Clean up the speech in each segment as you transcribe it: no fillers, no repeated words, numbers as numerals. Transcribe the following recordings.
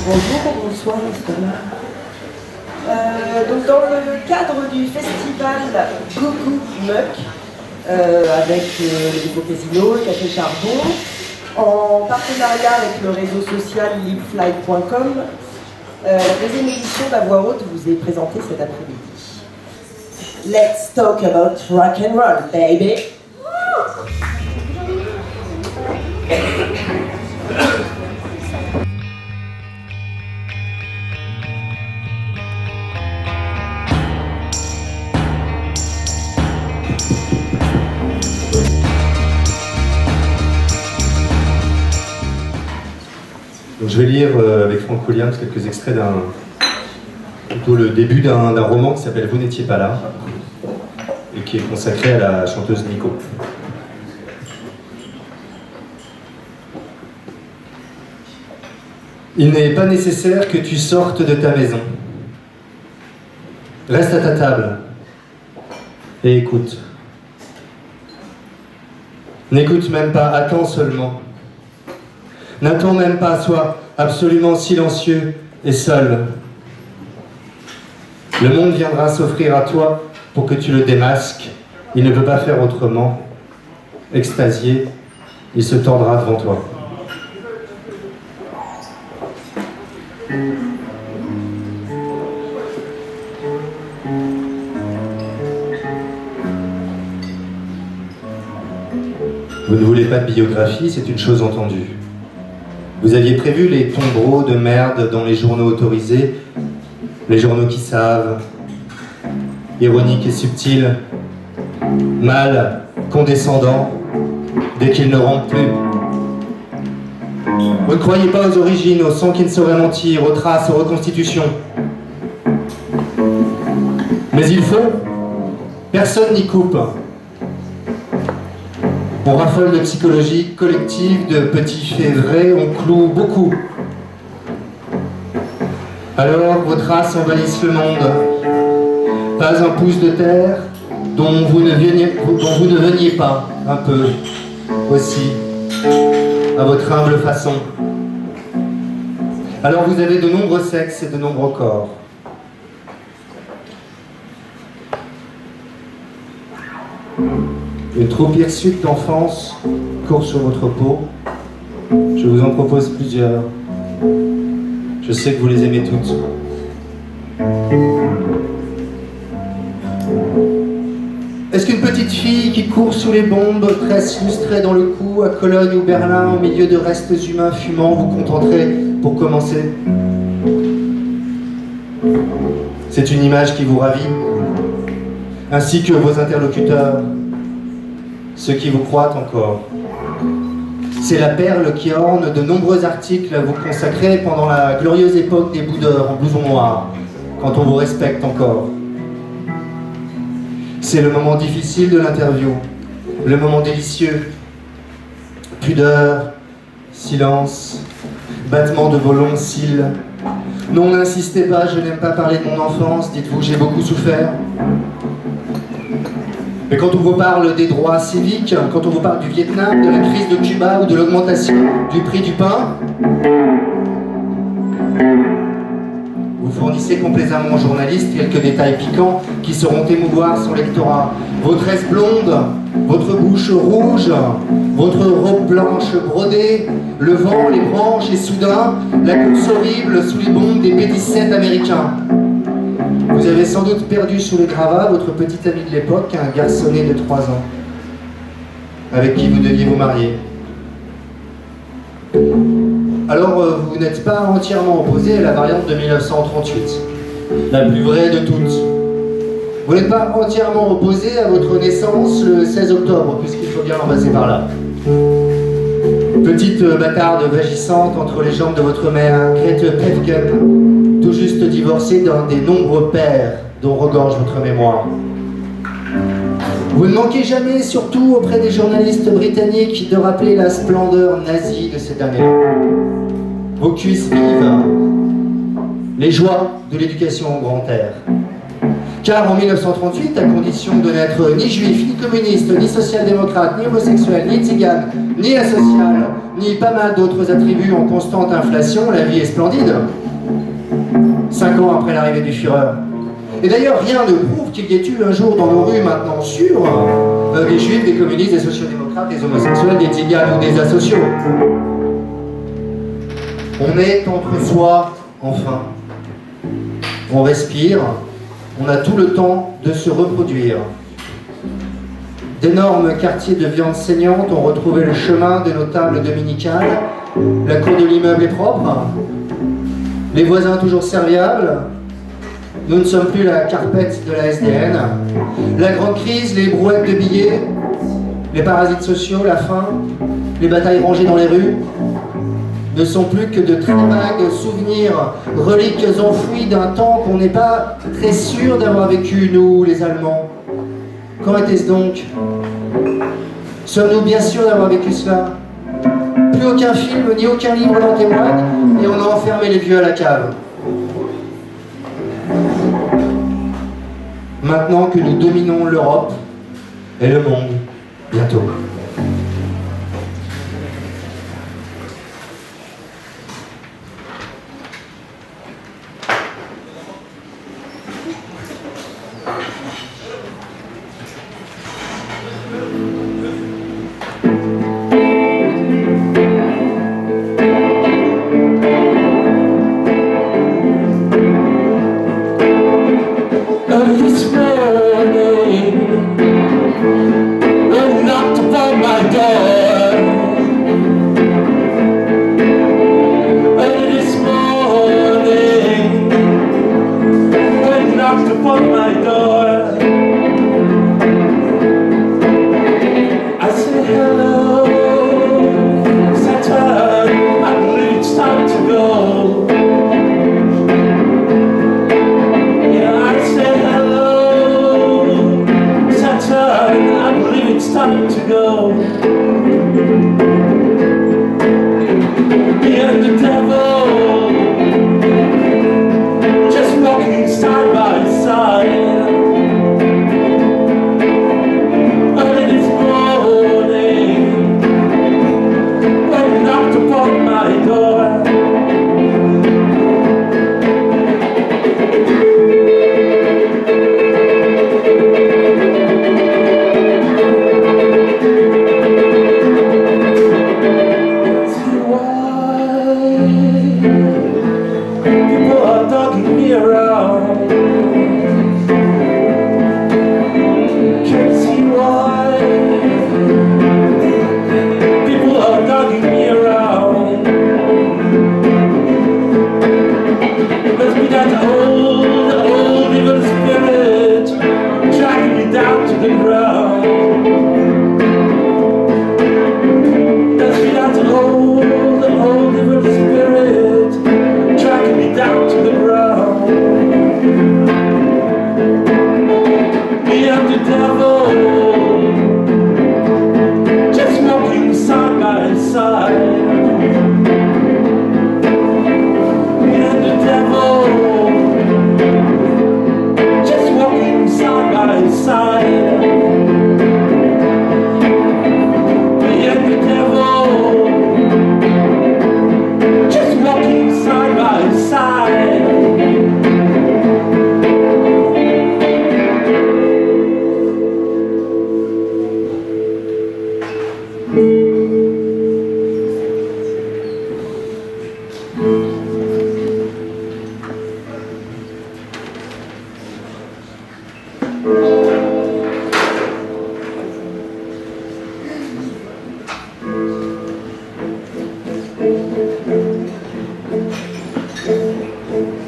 Bonjour ou bonsoir, justement. Donc dans le cadre du festival Gougou Muck, avec l'Hippo Casino, le Café Charbon, en partenariat avec le réseau social libfly.com, la deuxième édition de La Voix Haute vous est présentée cet après-midi. Let's talk about rock and roll, baby! Donc, je vais lire avec Franck Williams quelques extraits plutôt le début d'un roman qui s'appelle Vous n'étiez pas là et qui est consacré à la chanteuse Nico. Il n'est pas nécessaire que tu sortes de ta maison. Reste à ta table et écoute. N'écoute même pas, attends seulement. N'attends même pas, sois absolument silencieux et seul. Le monde viendra s'offrir à toi pour que tu le démasques. Il ne peut pas faire autrement. Extasié, il se tordra devant toi. Vous ne voulez pas de biographie, c'est une chose entendue. Vous aviez prévu les tombereaux de merde dans les journaux autorisés, les journaux qui savent, ironiques et subtils, mâles, condescendants, dès qu'ils ne rentrent plus. Vous ne croyez pas aux origines, au sang qui ne saurait mentir, aux traces, aux reconstitutions. Mais il faut, personne n'y coupe. On raffole de psychologie collective, de petits faits vrais, on cloue beaucoup. Alors, vos traces envahissent le monde. Pas un pouce de terre dont vous ne veniez pas, un peu, aussi, à votre humble façon. Alors vous avez de nombreux sexes et de nombreux corps. Une trop hirsute d'enfance court sur votre peau. Je vous en propose plusieurs. Je sais que vous les aimez toutes. Est-ce qu'une petite fille qui court sous les bombes, tresse lustrée dans le cou, à Cologne ou Berlin, au milieu de restes humains fumants, vous contenterait pour commencer? C'est une image qui vous ravit, ainsi que vos interlocuteurs. Ceux qui vous croient encore. C'est la perle qui orne de nombreux articles à vous consacrer pendant la glorieuse époque des boudeurs en blouson noir, quand on vous respecte encore. C'est le moment difficile de l'interview, le moment délicieux. Pudeur, silence, battement de vos longs cils. Non, n'insistez pas, je n'aime pas parler de mon enfance, dites-vous, j'ai beaucoup souffert. Mais quand on vous parle des droits civiques, quand on vous parle du Vietnam, de la crise de Cuba ou de l'augmentation du prix du pain, vous fournissez complaisamment aux journalistes quelques détails piquants qui sauront émouvoir son lectorat. Vos tresses blondes, votre bouche rouge, votre robe blanche brodée, le vent, les branches et soudain, la course horrible sous les bombes des B-17 américains. Vous avez sans doute perdu sous les gravats votre petit ami de l'époque, un garçonnet de 3 ans, avec qui vous deviez vous marier. Alors, vous n'êtes pas entièrement opposé à la variante de 1938, la plus vraie de toutes. Vous n'êtes pas entièrement opposé à votre naissance le 16 octobre, puisqu'il faut bien en passer par là. Petite bâtarde vagissante entre les jambes de votre mère, Grete Pevken, tout juste divorcée d'un des nombreux pères dont regorge votre mémoire. Vous ne manquez jamais, surtout auprès des journalistes britanniques, de rappeler la splendeur nazie de cette année. Vos cuisses vives, les joies de l'éducation en grand air. Car en 1938, à condition de n'être ni juif, ni communiste, ni social-démocrate, ni homosexuel, ni tzigane, ni asocial, ni pas mal d'autres attributs en constante inflation, la vie est splendide. 5 ans après l'arrivée du Führer. Et d'ailleurs, rien ne prouve qu'il y ait eu un jour dans nos rues maintenant sûres des juifs, des communistes, des sociodémocrates, des homosexuels, des tziganes ou des asociaux. On est entre soi, enfin. On respire, on a tout le temps de se reproduire. D'énormes quartiers de viande saignante ont retrouvé le chemin de nos tables dominicales. La cour de l'immeuble est propre. Les voisins toujours serviables. Nous ne sommes plus la carpette de la SDN. La grande crise, les brouettes de billets, les parasites sociaux, la faim, les batailles rangées dans les rues ne sont plus que de très vagues souvenirs, reliques enfouies d'un temps qu'on n'est pas très sûr d'avoir vécu, nous, les Allemands. Quand était-ce donc? Sommes-nous bien sûrs d'avoir vécu cela? Plus aucun film ni aucun livre n'en témoigne, et on a enfermé les vieux à la cave. Maintenant que nous dominons l'Europe et le monde, bientôt.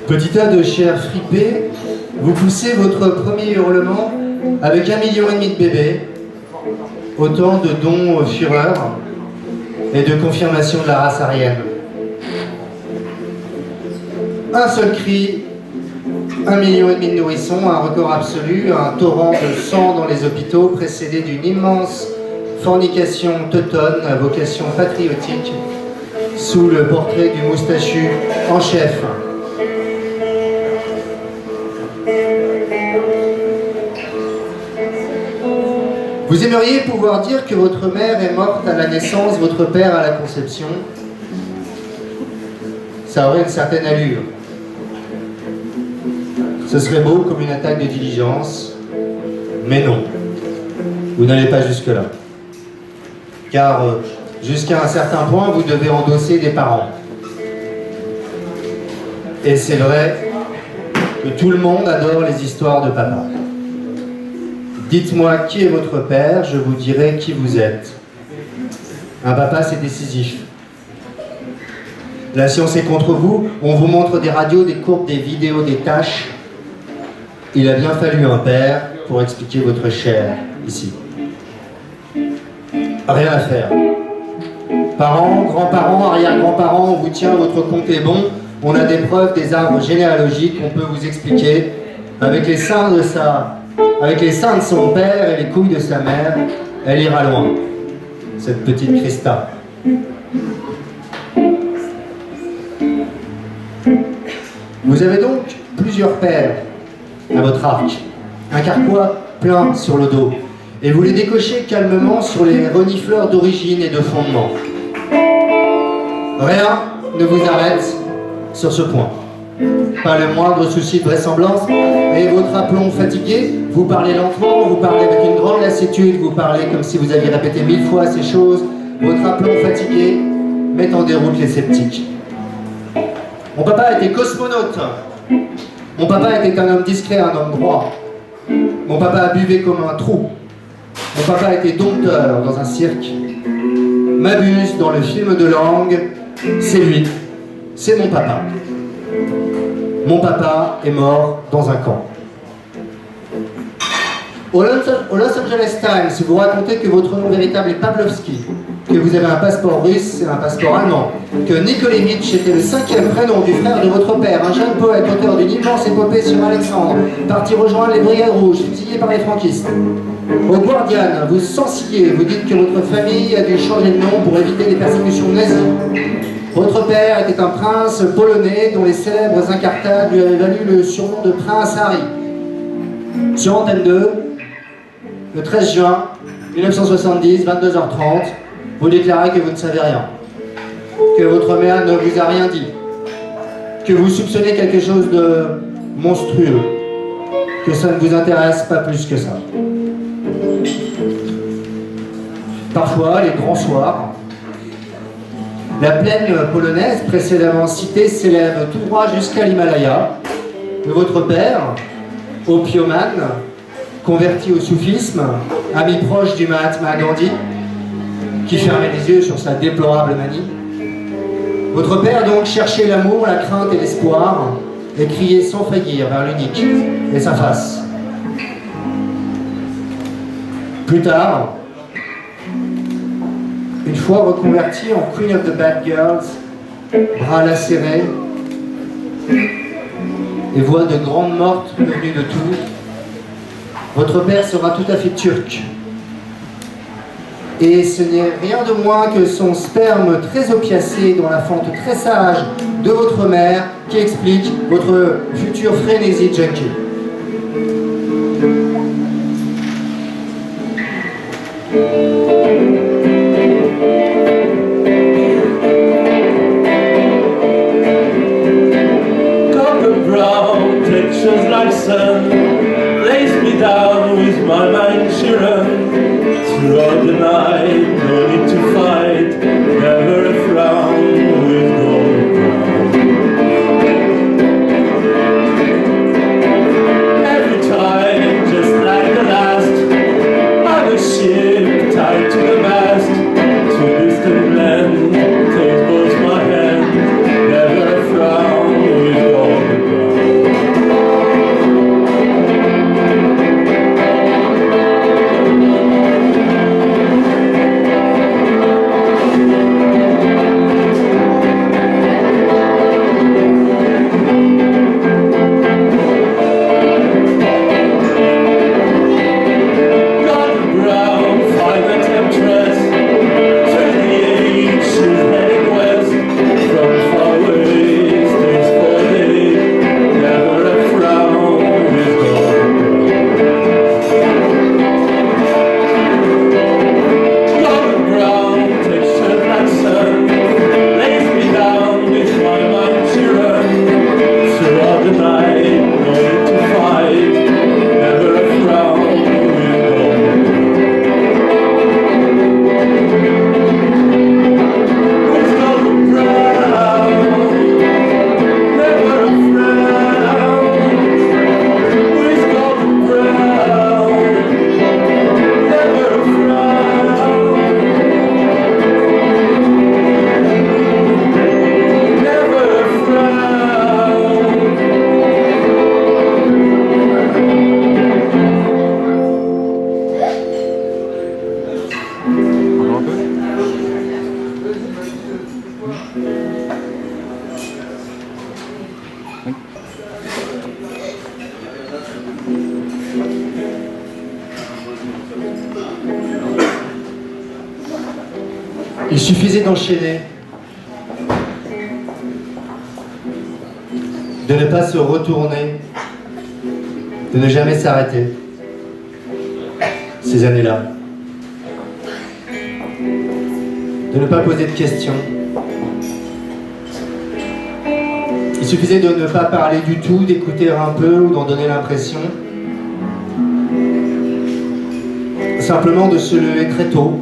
Petit tas de chair fripée, vous poussez votre premier hurlement avec 1,5 million de bébés, autant de dons au Führer et de confirmation de la race aryenne. Un seul cri, 1,5 million de nourrissons, un record absolu, un torrent de sang dans les hôpitaux précédé d'une immense fornication teutonne à vocation patriotique sous le portrait du moustachu en chef. Vous aimeriez pouvoir dire que votre mère est morte à la naissance, votre père à la conception. Ça aurait une certaine allure. Ce serait beau comme une attaque de diligence, mais non. Vous n'allez pas jusque-là. Car jusqu'à un certain point, vous devez endosser des parents. Et c'est vrai que tout le monde adore les histoires de papa. Dites-moi qui est votre père, je vous dirai qui vous êtes. Un papa, c'est décisif. La science est contre vous, on vous montre des radios, des courbes, des vidéos, des tâches. Il a bien fallu un père pour expliquer votre chair ici. Rien à faire. Parents, grands-parents, arrière-grands-parents, on vous tient, votre compte est bon. On a des preuves, des arbres généalogiques qu'on peut vous expliquer. Avec les seins de son père et les couilles de sa mère, elle ira loin, cette petite Christa. Vous avez donc plusieurs pères à votre arc, un carquois plein sur le dos, et vous les décochez calmement sur les renifleurs d'origine et de fondement. Rien ne vous arrête sur ce point. Pas le moindre souci de vraisemblance, et votre aplomb fatigué, vous parlez lentement, vous parlez avec une grande lassitude, vous parlez comme si vous aviez répété 1000 fois ces choses, votre aplomb fatigué met en déroute les sceptiques. Mon papa était cosmonaute. Mon papa était un homme discret, un homme droit. Mon papa buvait comme un trou. Mon papa était dompteur dans un cirque. M'abuse dans le film de langue, c'est lui, c'est mon papa. Mon papa est mort dans un camp. Au Los Angeles Times, vous racontez que votre nom véritable est Pavlovski, que vous avez un passeport russe et un passeport allemand, que Nikolevitch était le 5e prénom du frère de votre père, un jeune poète auteur d'une immense épopée sur Alexandre, parti rejoindre les Brigades Rouges, fusillé par les franquistes. Au Guardian, vous censillez, vous dites que votre famille a dû changer de nom pour éviter les persécutions nazies. Votre père était un prince polonais dont les célèbres incartades lui avaient valu le surnom de Prince Harry. Sur Antenne 2, le 13 juin 1970, 22h30, vous déclarez que vous ne savez rien, que votre mère ne vous a rien dit, que vous soupçonnez quelque chose de monstrueux, que ça ne vous intéresse pas plus que ça. Parfois, les grands soirs, la plaine polonaise précédemment citée s'élève tout droit jusqu'à l'Himalaya. Votre père, opiomane, converti au soufisme, ami proche du Mahatma Gandhi, qui fermait les yeux sur sa déplorable manie. Votre père donc cherchait l'amour, la crainte et l'espoir, et criait sans faillir vers l'unique et sa face. Plus tard, une fois reconverti en Queen of the Bad Girls, bras lacérés et voix de grande morte venue de tout, votre père sera tout à fait turc. Et ce n'est rien de moins que son sperme très opiacé dans la fente très sage de votre mère qui explique votre future frénésie junkie. Textures like sun, lays me down with my mind children. Throughout the night, no need to fight, never a frown with gold crown. Every time, just like the last, I'm a ship tied to the mast, to distant land, takes both my hand, never a frown with gold crown. Il suffisait d'enchaîner, de ne pas se retourner, de ne jamais s'arrêter. Ces années-là. De ne pas poser de questions. Il suffisait de ne pas parler du tout, d'écouter un peu ou d'en donner l'impression. Simplement de se lever très tôt.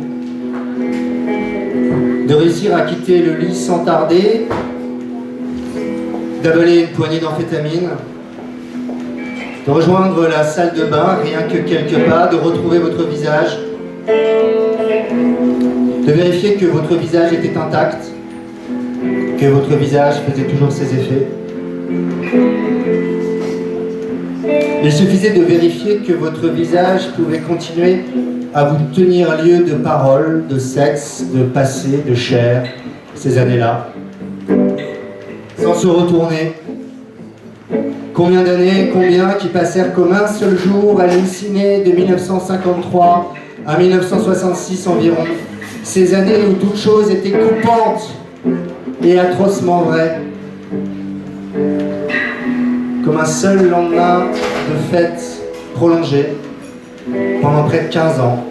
De réussir à quitter le lit sans tarder. D'avaler une poignée d'amphétamine. De rejoindre la salle de bain, rien que quelques pas, de retrouver votre visage, de vérifier que votre visage était intact, que votre visage faisait toujours ses effets. Il suffisait de vérifier que votre visage pouvait continuer à vous tenir lieu de parole, de sexe, de passé, de chair, ces années-là, sans se retourner. Combien d'années, combien qui passèrent comme un seul jour, hallucinés de 1953 à 1966 environ. Ces années où toute chose était coupante et atrocement vraie. Comme un seul lendemain de fête prolongée pendant près de 15 ans.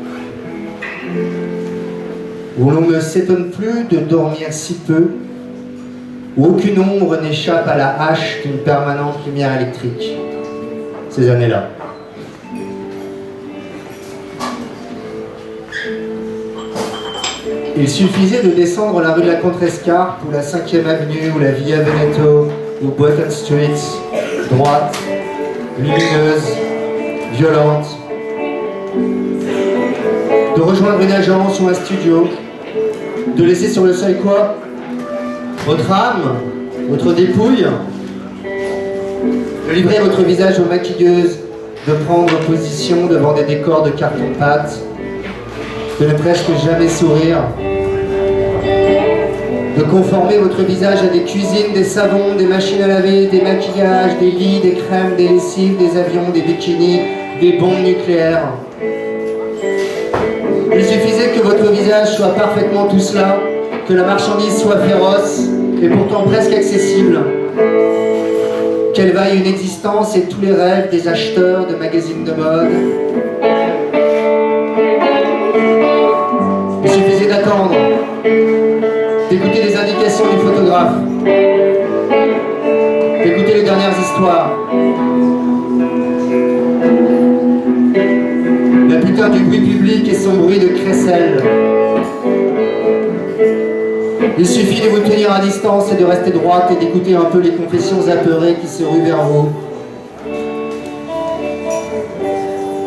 Où l'on ne s'étonne plus de dormir si peu, où aucune ombre n'échappe à la hache d'une permanente lumière électrique. Ces années-là. Il suffisait de descendre la rue de la Contrescarpe, ou la 5e avenue, ou la Via Veneto, ou Boylston Street, droite, lumineuse, violente, de rejoindre une agence ou un studio, de laisser sur le seuil quoi? Votre âme, votre dépouille, de livrer votre visage aux maquilleuses, de prendre position devant des décors de carton-pâte, de ne presque jamais sourire, de conformer votre visage à des cuisines, des savons, des machines à laver, des maquillages, des lits, des crèmes, des lessives, des avions, des bikinis, des bombes nucléaires. Il suffisait que votre visage soit parfaitement tout cela, que la marchandise soit féroce et pourtant presque accessible, qu'elle vaille une existence et tous les rêves des acheteurs de magazines de mode. Il suffisait d'attendre, d'écouter les indications du photographe, d'écouter les dernières histoires. La putain du bruit public et son bruit de crécelle. Il suffit de vous tenir à distance et de rester droite et d'écouter un peu les confessions apeurées qui se ruent vers vous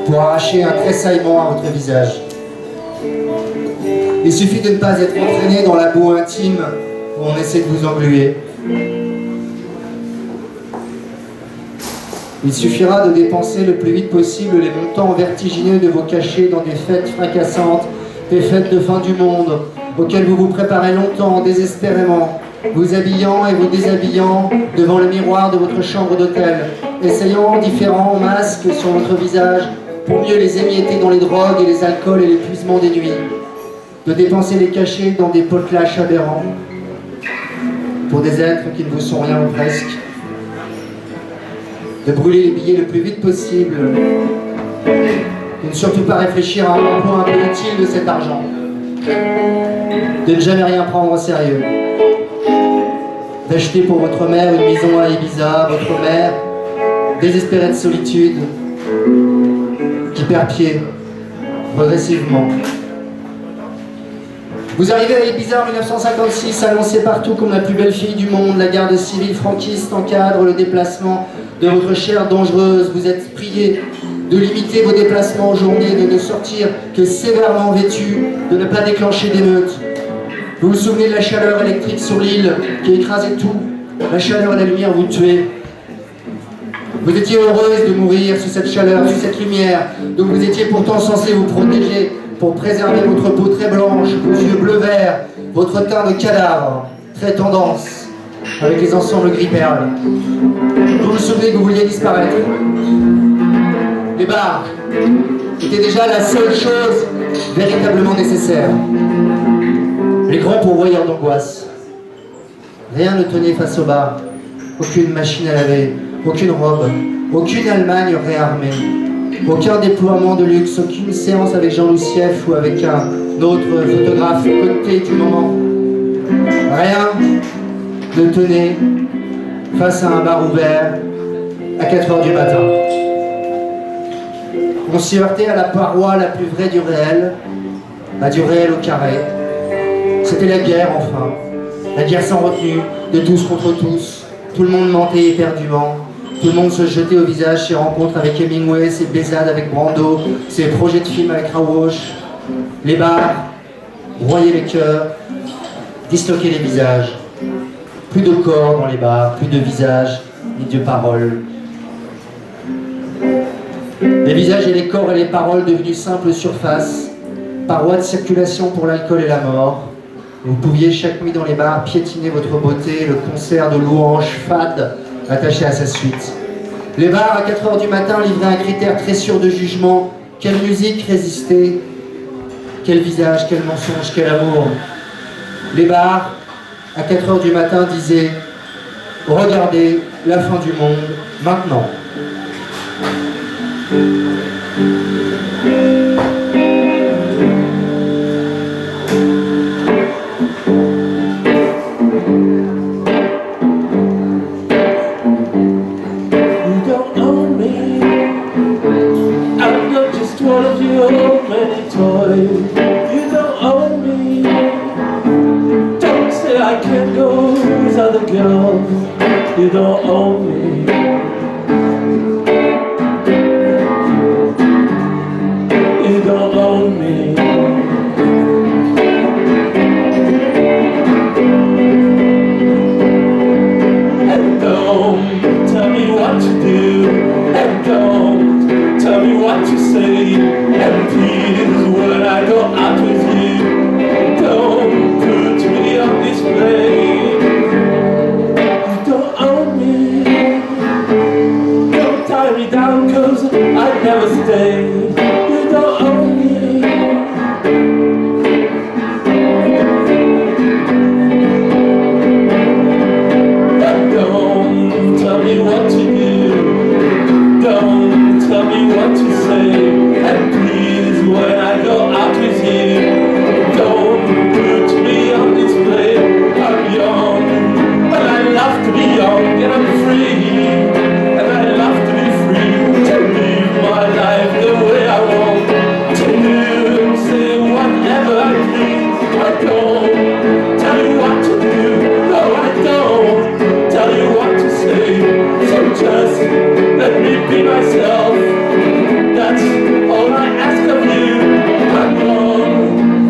pour arracher un tressaillement à votre visage. Il suffit de ne pas être entraîné dans la boue intime où on essaie de vous engluer. Il suffira de dépenser le plus vite possible les montants vertigineux de vos cachets dans des fêtes fracassantes, des fêtes de fin du monde, auxquelles vous vous préparez longtemps, désespérément, vous habillant et vous déshabillant devant le miroir de votre chambre d'hôtel, essayant différents masques sur votre visage pour mieux les émietter dans les drogues et les alcools et l'épuisement des nuits, de dépenser les cachets dans des potlatches aberrants pour des êtres qui ne vous sont rien ou presque, de brûler les billets le plus vite possible, de ne surtout pas réfléchir à un emploi un peu utile de cet argent, de ne jamais rien prendre au sérieux, d'acheter pour votre mère une maison à Ibiza, votre mère, désespérée de solitude, qui perd pied, progressivement. Vous arrivez à Ibiza en 1956, annoncé partout comme la plus belle fille du monde, la garde civile franquiste encadre le déplacement de votre chair dangereuse, vous êtes prié de limiter vos déplacements en journée, de ne sortir que sévèrement vêtu, de ne pas déclencher d'émeutes. Vous vous souvenez de la chaleur électrique sur l'île qui écrasait tout, la chaleur et la lumière vous tuaient. Vous étiez heureuse de mourir sous cette chaleur, sous cette lumière, dont vous étiez pourtant censé vous protéger pour préserver votre peau très blanche, vos yeux bleu-vert, votre teint de cadavre, très tendance, avec les ensembles gris-perle. Vous vous souvenez que vous vouliez disparaître. les bars étaient déjà la seule chose véritablement nécessaire. Les grands pourvoyeurs d'angoisse. Rien ne tenait face aux bars. Aucune machine à laver, aucune robe, aucune Allemagne réarmée, aucun déploiement de luxe, aucune séance avec Jean Loussieff ou avec un autre photographe coté du moment. Rien ne tenait face à un bar ouvert à 4h du matin. On s'y heurtait à la paroi la plus vraie du réel, du réel au carré. C'était la guerre enfin, la guerre sans retenue, de tous contre tous. Tout le monde mentait éperdument, tout le monde se jetait au visage ses rencontres avec Hemingway, ses baisades avec Brando, ses projets de films avec Rawauch. Les bars broyaient les cœurs, disloquaient les visages. Plus de corps dans les bars, plus de visages, ni de paroles. Les visages et les corps et les paroles devenus simples surfaces, parois de circulation pour l'alcool et la mort. Vous pouviez chaque nuit dans les bars piétiner votre beauté, le concert de louanges fades attaché à sa suite. Les bars à 4h du matin livraient un critère très sûr de jugement. Quelle musique résistait? Quel visage, quel mensonge, quel amour? Les bars à 4h du matin disaient « Regardez, la fin du monde, maintenant ». You don't own me. You don't own me. And don't tell me what to do. And don't tell me what to say. And please, when I go out with you, don't put me on display. Down, cause I'd never stay. You don't own me. Don't tell me what to do. Don't tell me what to say. And please, when I go out with you, don't put me on display. I'm young, and I love to be young, and I'm free. Let me be myself. That's all I ask of you. I'm young,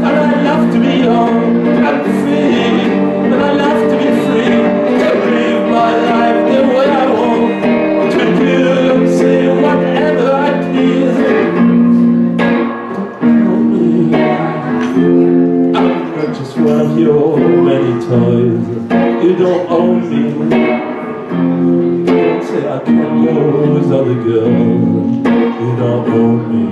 and I love to be young. I'm free, and I love to be free. To live my life the way I want. To do and say whatever I please. Don't own me. I'm not just one of your many toys. You don't own me. I can't go with other girls. You don't own me.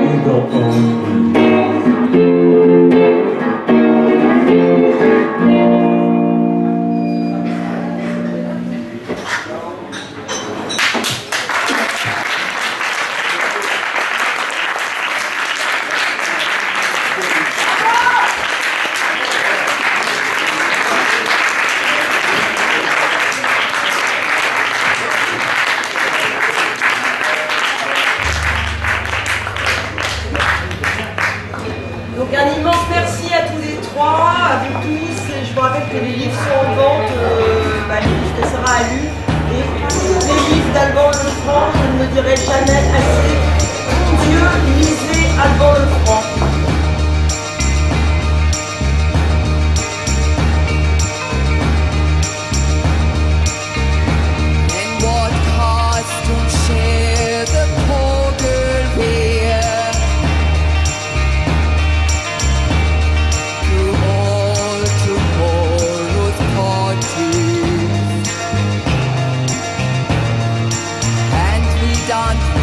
You don't own me. dawn.